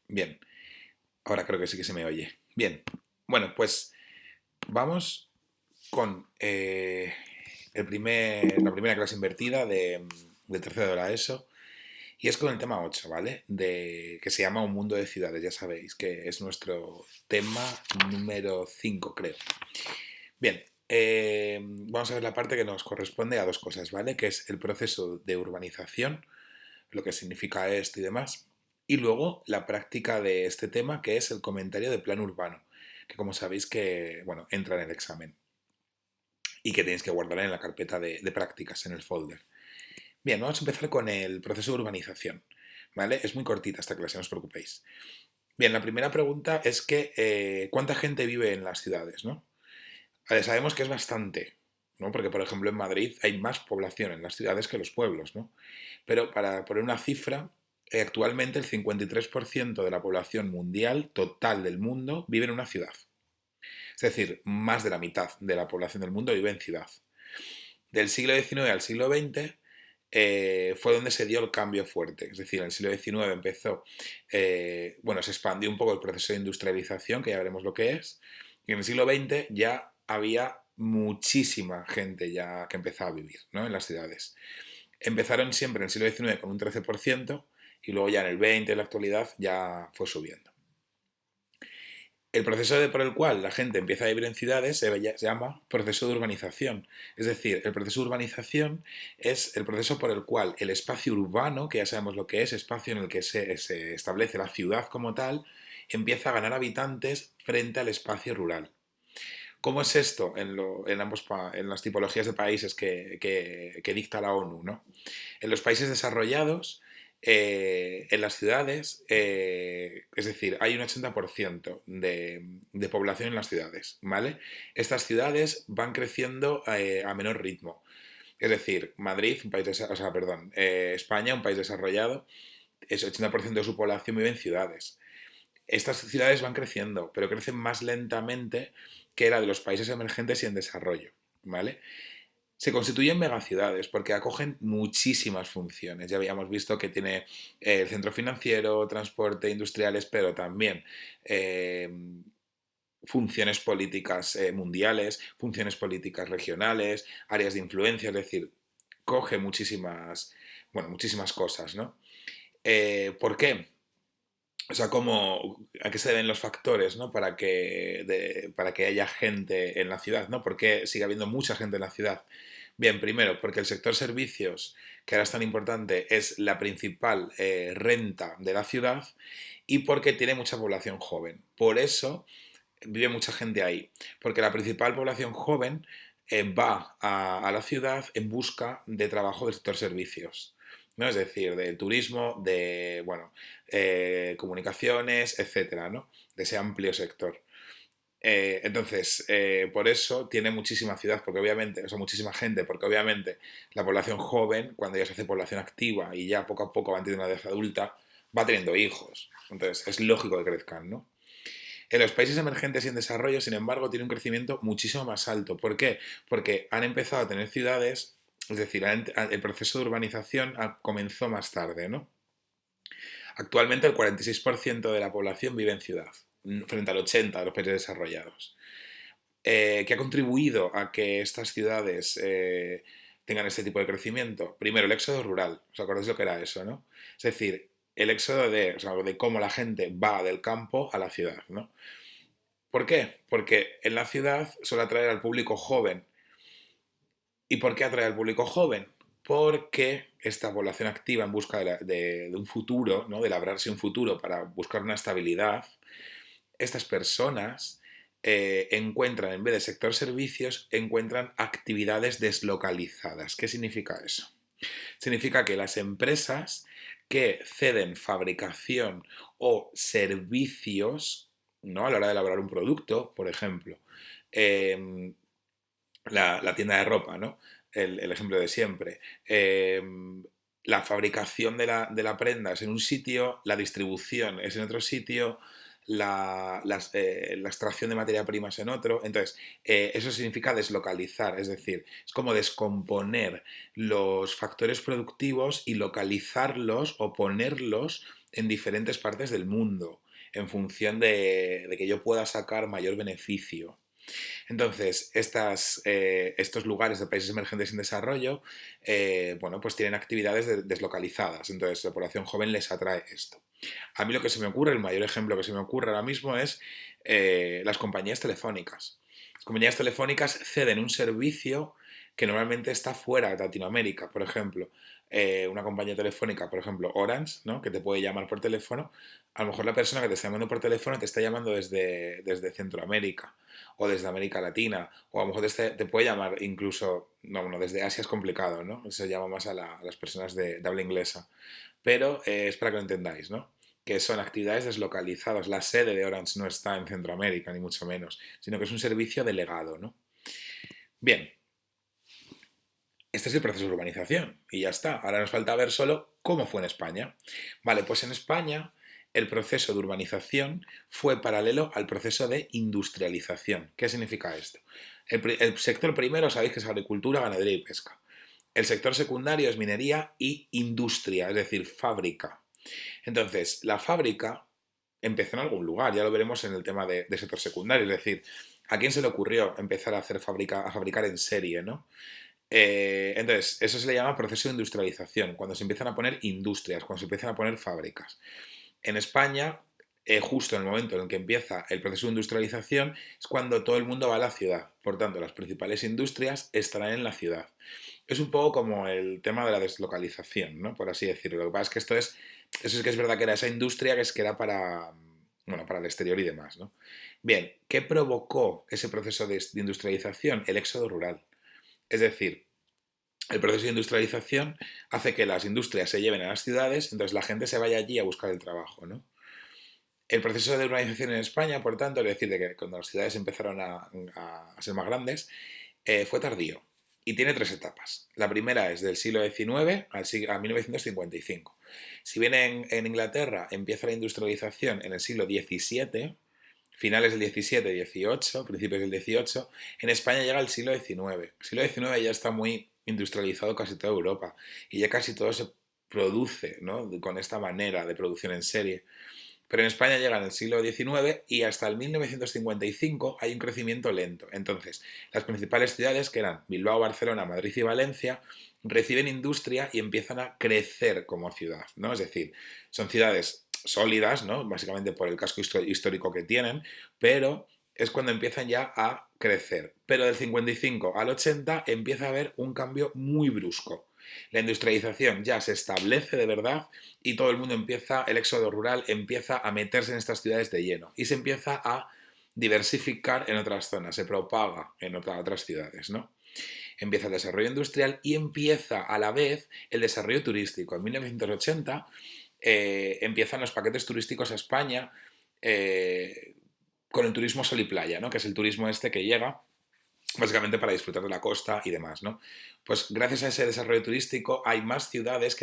Bien, ahora creo que sí que se me oye. Bien, bueno, pues vamos con la primera clase invertida de tercero de la ESO y es con el tema 8, ¿vale? Que se llama Un mundo de ciudades, ya sabéis, que es nuestro tema número 5, creo. Bien, vamos a ver la parte que nos corresponde a dos cosas, ¿vale? Que es el proceso de urbanización, lo que significa esto y demás. Y luego la práctica de este tema, que es el comentario de plan urbano, que como sabéis que, bueno, entra en el examen y que tenéis que guardar en la carpeta de prácticas, en el folder. Bien, vamos a empezar con el proceso de urbanización, ¿vale? Es muy cortita esta clase, no os preocupéis. Bien, la primera pregunta es que ¿cuánta gente vive en las ciudades, no? A ver, sabemos que es bastante, ¿no? Porque, por ejemplo, en Madrid hay más población en las ciudades que en los pueblos, ¿no? Pero para poner una cifra, actualmente el 53% de la población mundial, total del mundo, vive en una ciudad. Es decir, más de la mitad de la población del mundo vive en ciudad. Del siglo XIX al siglo XX fue donde se dio el cambio fuerte. Es decir, en el siglo XIX empezó, bueno, se expandió un poco el proceso de industrialización, que ya veremos lo que es, y en el siglo XX ya había muchísima gente ya que empezaba a vivir, ¿no? En las ciudades. Empezaron siempre en el siglo XIX con un 13% y luego ya en el 20, en la actualidad, ya fue subiendo. El proceso por el cual la gente empieza a vivir en ciudades se llama proceso de urbanización. Es decir, el proceso de urbanización es el proceso por el cual el espacio urbano, que ya sabemos lo que es, espacio en el que se establece la ciudad como tal, empieza a ganar habitantes frente al espacio rural. ¿Cómo es esto en las tipologías de países que dicta la ONU, ¿no? En los países desarrollados, en las ciudades, es decir, hay un 80% de población en las ciudades, ¿vale? Estas ciudades van creciendo a menor ritmo. Es decir, Madrid, España, un país desarrollado, es 80% de su población vive en ciudades. Estas ciudades van creciendo, pero crecen más lentamente que la de los países emergentes y en desarrollo, ¿vale? Se constituyen megaciudades porque acogen muchísimas funciones. Ya habíamos visto que tiene el centro financiero, transporte, industriales, pero también eh, funciones políticas mundiales, funciones políticas regionales, áreas de influencia, es decir, coge muchísimas, bueno, muchísimas cosas, ¿no? ¿Por qué? O sea, ¿a qué se deben los factores, ¿no? Para que haya gente en la ciudad, ¿no? ¿Por qué sigue habiendo mucha gente en la ciudad? Bien, primero, porque el sector servicios, que ahora es tan importante, es la principal renta de la ciudad y porque tiene mucha población joven. Por eso vive mucha gente ahí, porque la principal población joven va a la ciudad en busca de trabajo del sector servicios. ¿No? Es decir, del turismo, de bueno, comunicaciones, etcétera, ¿no? De ese amplio sector. Entonces, por eso tiene muchísima ciudad, porque obviamente, o sea, muchísima gente, porque obviamente la población joven, cuando ya se hace población activa y ya poco a poco va teniendo una edad adulta, va teniendo hijos. Entonces, es lógico que crezcan, ¿no? En los países emergentes y en desarrollo, sin embargo, tiene un crecimiento muchísimo más alto. ¿Por qué? Porque han empezado a tener ciudades, es decir, el proceso de urbanización comenzó más tarde, ¿no? Actualmente el 46% de la población vive en ciudad, frente al 80% de los países desarrollados. ¿Qué ha contribuido a que estas ciudades tengan este tipo de crecimiento? Primero, el éxodo rural. ¿Os acordáis lo que era eso, no? Es decir, el éxodo de cómo la gente va del campo a la ciudad, ¿no? ¿Por qué? Porque en la ciudad suele atraer al público joven. ¿Y por qué atrae al público joven? Porque esta población activa en busca de un futuro, ¿no? De labrarse un futuro para buscar una estabilidad, estas personas encuentran, en vez de sector servicios, encuentran actividades deslocalizadas. ¿Qué significa eso? Significa que las empresas que ceden fabricación o servicios, ¿no? A la hora de elaborar un producto, por ejemplo, eh, la tienda de ropa, ¿no? El ejemplo de siempre. La fabricación de la prenda es en un sitio, la distribución es en otro sitio, la extracción de materia prima es en otro. Entonces, eso significa deslocalizar, es decir, es como descomponer los factores productivos y localizarlos o ponerlos en diferentes partes del mundo, en función de que yo pueda sacar mayor beneficio. Entonces, estos lugares de países emergentes en desarrollo, bueno, pues tienen actividades deslocalizadas. Entonces, la población joven les atrae esto. A mí lo que se me ocurre, el mayor ejemplo que se me ocurre ahora mismo es las compañías telefónicas. Las compañías telefónicas ceden un servicio que normalmente está fuera de Latinoamérica. Por ejemplo, una compañía telefónica, por ejemplo, Orange, ¿no? Que te puede llamar por teléfono. A lo mejor la persona que te está llamando por teléfono te está llamando desde Centroamérica o desde América Latina, o a lo mejor te puede llamar incluso, no, bueno, desde Asia es complicado, ¿no? Se llama más a las personas de habla inglesa. Pero es para que lo entendáis, ¿no? Que son actividades deslocalizadas. La sede de Orange no está en Centroamérica, ni mucho menos, sino que es un servicio delegado, ¿no? Bien, este es el proceso de urbanización y ya está. Ahora nos falta ver solo cómo fue en España. Vale, pues en España el proceso de urbanización fue paralelo al proceso de industrialización. ¿Qué significa esto? El sector primero sabéis que es agricultura, ganadería y pesca. El sector secundario es minería y industria, es decir, fábrica. Entonces, la fábrica empezó en algún lugar, ya lo veremos en el tema de sector secundario, es decir, ¿a quién se le ocurrió empezar a fabricar en serie, ¿no? Entonces, eso se le llama proceso de industrialización, cuando se empiezan a poner industrias, cuando se empiezan a poner fábricas. En España, justo en el momento en el que empieza el proceso de industrialización, es cuando todo el mundo va a la ciudad. Por tanto, las principales industrias estarán en la ciudad. Es un poco como el tema de la deslocalización, ¿no? Por así decirlo. Lo que pasa es que eso es que es verdad que era esa industria que era para, bueno, para el exterior y demás, ¿no? Bien, ¿qué provocó ese proceso de industrialización? El éxodo rural. Es decir, el proceso de industrialización hace que las industrias se lleven a las ciudades, entonces la gente se vaya allí a buscar el trabajo, ¿no? El proceso de urbanización en España, por tanto, es decir, de que cuando las ciudades empezaron a ser más grandes, fue tardío y tiene tres etapas. La primera es del siglo XIX a 1955. Si bien en Inglaterra empieza la industrialización en el siglo XVII, finales del XVII, XVIII, principios del XVIII, en España llega el siglo XIX. El siglo XIX ya está muy industrializado casi toda Europa y ya casi todo se produce, ¿no? Con esta manera de producción en serie. Pero en España llega en el siglo XIX y hasta el 1955 hay un crecimiento lento. Entonces, las principales ciudades, que eran Bilbao, Barcelona, Madrid y Valencia, reciben industria y empiezan a crecer como ciudad, ¿no? Es decir, son ciudades sólidas, ¿no? Básicamente por el casco histórico que tienen, pero es cuando empiezan ya a crecer. Pero del 55 al 80 empieza a haber un cambio muy brusco. La industrialización ya se establece de verdad y todo el mundo empieza, el éxodo rural empieza a meterse en estas ciudades de lleno y se empieza a diversificar en otras zonas, se propaga en otras ciudades, ¿no? Empieza el desarrollo industrial y empieza a la vez el desarrollo turístico. En 1980 empiezan los paquetes turísticos a España con el turismo sol y playa, ¿no? Que es el turismo este que llega básicamente para disfrutar de la costa y demás, ¿no? Pues gracias a ese desarrollo turístico hay más ciudades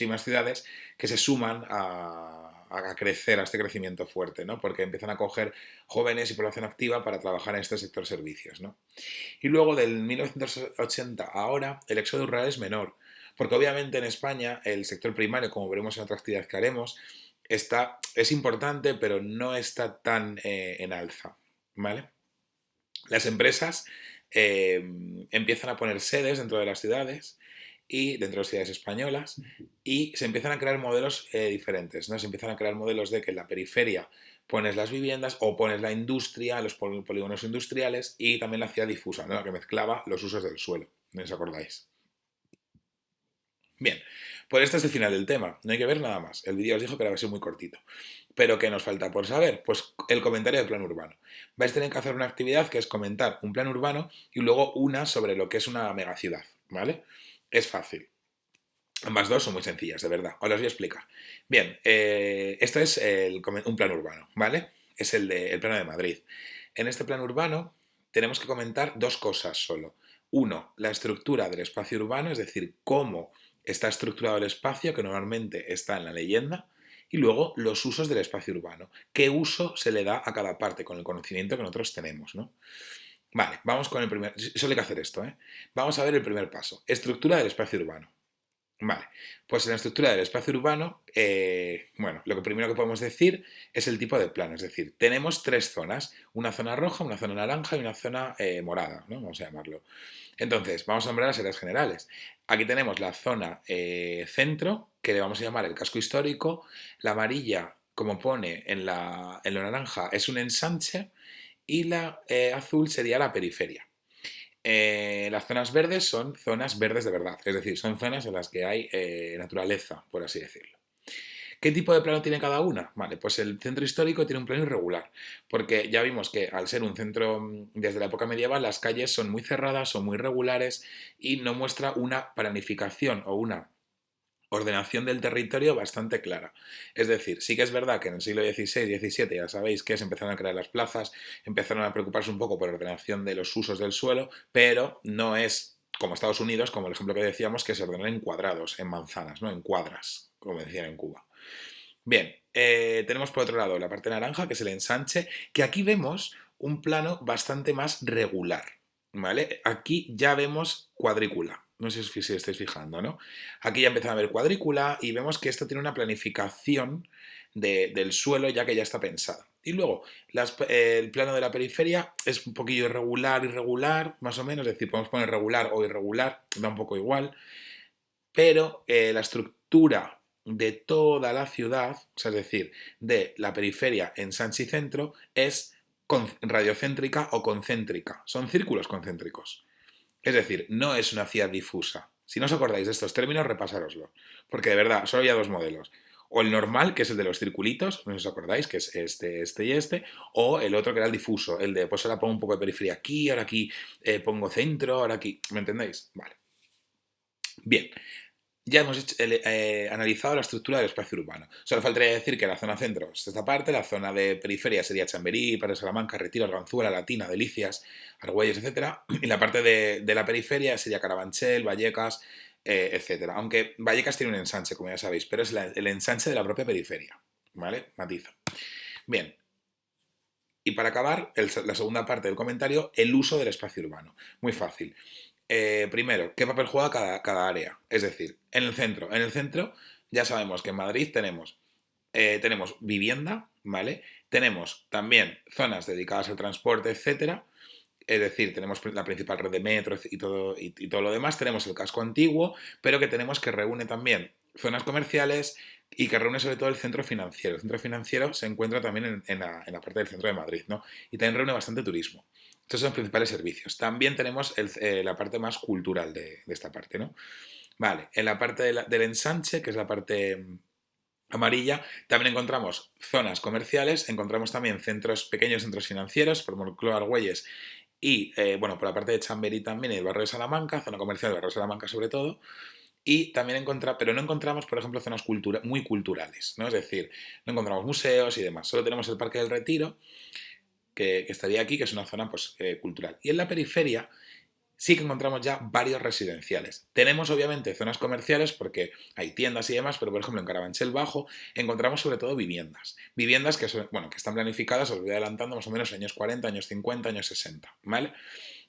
más ciudades que se suman a crecer, a este crecimiento fuerte, ¿no? Porque empiezan a coger jóvenes y población activa para trabajar en este sector servicios, ¿no? Y luego del 1980 a ahora el éxodo rural es menor, porque obviamente en España el sector primario, como veremos en otra actividad que haremos, es importante, pero no está tan en alza, ¿vale? Las empresas empiezan a poner sedes dentro de las ciudades y dentro de las ciudades españolas y se empiezan a crear modelos diferentes, ¿no? Se empiezan a crear modelos de que en la periferia pones las viviendas o pones la industria, los polígonos industriales y también la ciudad difusa, ¿no? La que mezclaba los usos del suelo, ¿no os acordáis? Bien, pues este es el final del tema, no hay que ver nada más. El vídeo os dijo que era ser muy cortito. Pero ¿qué nos falta por saber? Pues el comentario del plan urbano. Vais a tener que hacer una actividad que es comentar un plan urbano y luego una sobre lo que es una megaciudad, ¿vale? Es fácil. Ambas dos son muy sencillas, de verdad. Os las voy a explicar. Bien, esto es un plan urbano, ¿vale? Es el plano de Madrid. En este plan urbano tenemos que comentar dos cosas solo. Uno, la estructura del espacio urbano, es decir, cómo está estructurado el espacio, que normalmente está en la leyenda, y luego los usos del espacio urbano. ¿Qué uso se le da a cada parte con el conocimiento que nosotros tenemos, ¿no? Vale, vamos con el primer... Solo hay que hacer esto, ¿eh? Vamos a ver el primer paso. Estructura del espacio urbano. Vale, pues en la estructura del espacio urbano, bueno, lo que primero que podemos decir es el tipo de plano, es decir, tenemos tres zonas, una zona roja, una zona naranja y una zona morada, ¿no? Vamos a llamarlo. Entonces, vamos a nombrar las áreas generales. Aquí tenemos la zona centro, que le vamos a llamar el casco histórico, la amarilla, como pone en lo naranja, es un ensanche y la azul sería la periferia. Las zonas verdes son zonas verdes de verdad, es decir, son zonas en las que hay naturaleza, por así decirlo. ¿Qué tipo de plano tiene cada una? Vale, pues el centro histórico tiene un plano irregular, porque ya vimos que al ser un centro desde la época medieval, las calles son muy cerradas, son muy regulares y no muestra una planificación o una ordenación del territorio bastante clara. Es decir, sí que es verdad que en el siglo XVI, XVII, ya sabéis que se empezaron a crear las plazas, empezaron a preocuparse un poco por la ordenación de los usos del suelo, pero no es como Estados Unidos, como el ejemplo que decíamos, que se ordenan en cuadrados, en manzanas, ¿no? En cuadras, como decían en Cuba. Bien, tenemos por otro lado la parte naranja, que es el ensanche, que aquí vemos un plano bastante más regular, ¿vale? Aquí ya vemos cuadrícula, no sé si os estáis fijando, ¿no? Aquí ya empieza a ver cuadrícula y vemos que esto tiene una planificación del suelo ya que ya está pensada. Y luego, el plano de la periferia es un poquillo irregular, más o menos, es decir, podemos poner regular o irregular, da un poco igual, pero la estructura de toda la ciudad, o sea, es decir, de la periferia en Sanchi Centro, es radiocéntrica o concéntrica. Son círculos concéntricos. Es decir, no es una ciudad difusa. Si no os acordáis de estos términos, repasároslo. Porque de verdad, solo había dos modelos. O el normal, que es el de los circulitos, no os acordáis, que es este y este, o el otro que era el difuso, el de pues ahora pongo un poco de periferia aquí, ahora aquí pongo centro, ahora aquí. ¿Me entendéis? Vale. Bien, ya hemos analizado la estructura del espacio urbano. Solo faltaría decir que la zona centro es esta parte, la zona de periferia sería Chamberí, Parque de Salamanca, Retiro, Arganzuela, Latina, Delicias, Argüelles, etcétera. Y la parte de la periferia sería Carabanchel, Vallecas, etcétera. Aunque Vallecas tiene un ensanche, como ya sabéis, pero es el ensanche de la propia periferia. ¿Vale? Matizo. Bien, y para acabar, la segunda parte del comentario, el uso del espacio urbano. Muy fácil. Primero, ¿qué papel juega cada área? Es decir, en el centro ya sabemos que en Madrid tenemos vivienda, ¿vale? Tenemos también zonas dedicadas al transporte, etcétera. Es decir, tenemos la principal red de metro y todo lo demás. Tenemos el casco antiguo, pero que tenemos que reúne también zonas comerciales y que reúne sobre todo el centro financiero. El centro financiero se encuentra también en la parte del centro de Madrid, ¿no? Y también reúne bastante turismo. Estos son los principales servicios. También tenemos la parte más cultural de esta parte, ¿no? Vale, en la parte del ensanche, que es la parte amarilla, también encontramos zonas comerciales, encontramos también pequeños centros financieros, por Moncloa, Argüelles y, bueno, por la parte de Chamberí también y el barrio de Salamanca, zona comercial del barrio de Salamanca sobre todo, y también pero no encontramos, por ejemplo, zonas muy culturales, ¿no? Es decir, no encontramos museos y demás, solo tenemos el Parque del Retiro, que estaría aquí, que es una zona pues, cultural. Y en la periferia sí que encontramos ya varios residenciales. Tenemos obviamente zonas comerciales porque hay tiendas y demás, pero por ejemplo en Carabanchel Bajo encontramos sobre todo viviendas. Viviendas que están planificadas, os voy adelantando más o menos años 40, años 50, años 60, ¿vale?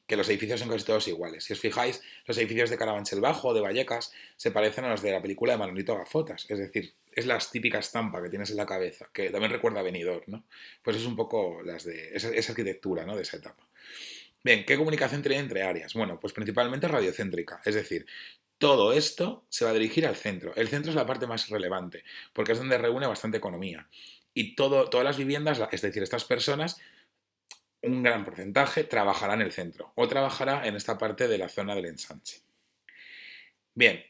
Que los edificios son casi todos iguales. Si os fijáis, los edificios de Carabanchel Bajo o de Vallecas se parecen a los de la película de Manolito Gafotas, es decir, es la típica estampa que tienes en la cabeza, que también recuerda a Benidorm, ¿no? Pues es un poco esa arquitectura, ¿no? De esa etapa. Bien, ¿qué comunicación tiene entre áreas? Bueno, pues principalmente radiocéntrica, es decir, todo esto se va a dirigir al centro. El centro es la parte más relevante, porque es donde reúne bastante economía. Y todas las viviendas, es decir, estas personas, un gran porcentaje trabajará en el centro o trabajará en esta parte de la zona del ensanche. Bien,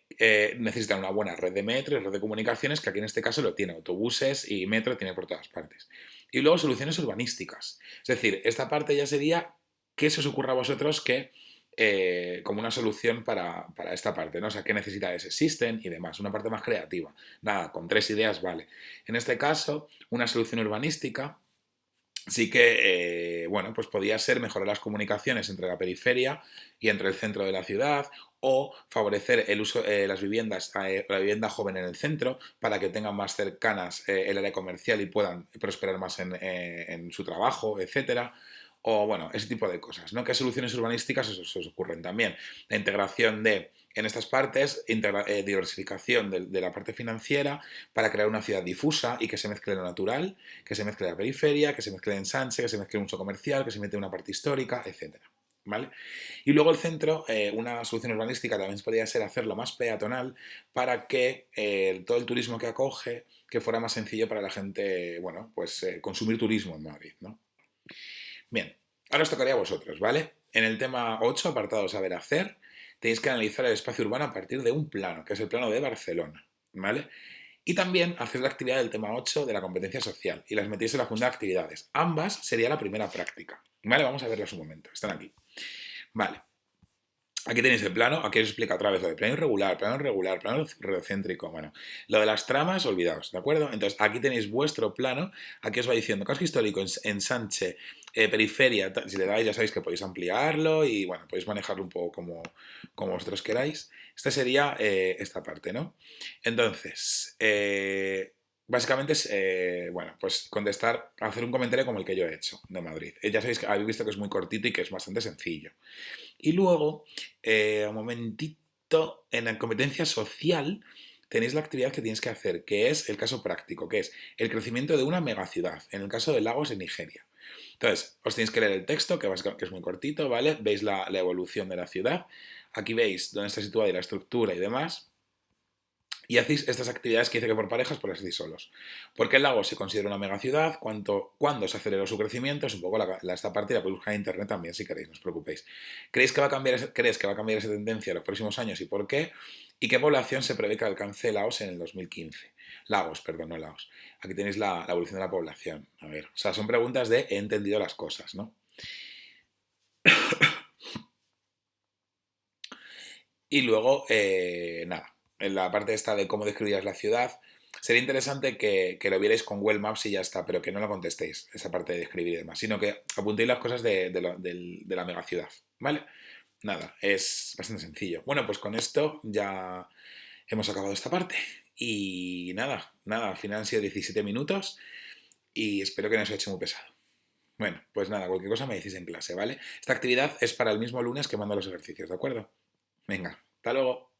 necesitan una buena red de metro y red de comunicaciones, que aquí en este caso lo tiene, autobuses y metro tiene por todas partes. Y luego soluciones urbanísticas. Es decir, esta parte ya sería qué se os ocurra a vosotros que como una solución para esta parte, ¿no? O sea, qué necesidades existen y demás, una parte más creativa. Nada, con tres ideas vale. En este caso, una solución urbanística sí que, bueno, pues podía ser mejorar las comunicaciones entre la periferia y entre el centro de la ciudad o favorecer el uso las viviendas, la vivienda joven en el centro para que tengan más cercanas el área comercial y puedan prosperar más en su trabajo, etcétera. o bueno, ese tipo de cosas, ¿no? ¿Qué soluciones urbanísticas se os ocurren también? La integración de, en estas partes, diversificación de la parte financiera para crear una ciudad difusa y que se mezcle lo natural, que se mezcle la periferia, que se mezcle el ensanche, que se mezcle un uso comercial, que se mete una parte histórica, etcétera. ¿Vale? Y luego el centro, una solución urbanística también podría ser hacerlo más peatonal para que todo el turismo que acoge, que fuera más sencillo para la gente, bueno, pues consumir turismo en Madrid, ¿no? Bien, ahora os tocaría a vosotros, ¿vale? En el tema 8, apartado saber hacer, tenéis que analizar el espacio urbano a partir de un plano, que es el plano de Barcelona, ¿vale? Y también hacer la actividad del tema 8 de la competencia social y las metéis en la funda de actividades. Ambas sería la primera práctica, ¿vale? Vamos a verlas un momento, están aquí. Vale, aquí tenéis el plano, aquí os explica otra vez lo de plano irregular, plano radiocéntrico, bueno, lo de las tramas, olvidaos, ¿de acuerdo? Entonces, aquí tenéis vuestro plano, aquí os va diciendo casco histórico, ensanche, periferia, si le dais ya sabéis que podéis ampliarlo y, bueno, podéis manejarlo un poco como vosotros queráis. Esta sería esta parte, ¿no? Entonces, básicamente es, bueno, pues contestar, hacer un comentario como el que yo he hecho de Madrid. Ya sabéis que habéis visto que es muy cortito y que es bastante sencillo. Y luego, un momentito, en la competencia social tenéis la actividad que tienes que hacer, que es el caso práctico, que es el crecimiento de una megaciudad, en el caso de Lagos en Nigeria. Entonces, os tenéis que leer el texto, que es muy cortito, ¿vale? Veis la evolución de la ciudad, aquí veis dónde está situada y la estructura y demás, y hacéis estas actividades que dice que por parejas, por las hacéis solos. Porque el lago se considera una megaciudad, cuándo se aceleró su crecimiento, es un poco esta parte, la podéis buscar en internet también si queréis, no os preocupéis. ¿Crees que va a cambiar esa tendencia en los próximos años y por qué? ¿Y qué población se prevé que alcance Laos en el 2015? Lagos, perdón, no Laos. Aquí tenéis la evolución de la población. A ver, o sea, son preguntas de he entendido las cosas, ¿no? Y luego, nada, en la parte esta de cómo describirías la ciudad, sería interesante que lo vierais con Google Maps y ya está, pero que no lo contestéis, esa parte de describir y demás, sino que apuntéis las cosas de la megaciudad, ¿vale? Nada, es bastante sencillo. Bueno, pues con esto ya hemos acabado esta parte. Y nada, al final han sido 17 minutos y espero que no os haya hecho muy pesado. Bueno, pues nada, cualquier cosa me decís en clase, ¿vale? Esta actividad es para el mismo lunes que mando los ejercicios, ¿de acuerdo? Venga, hasta luego.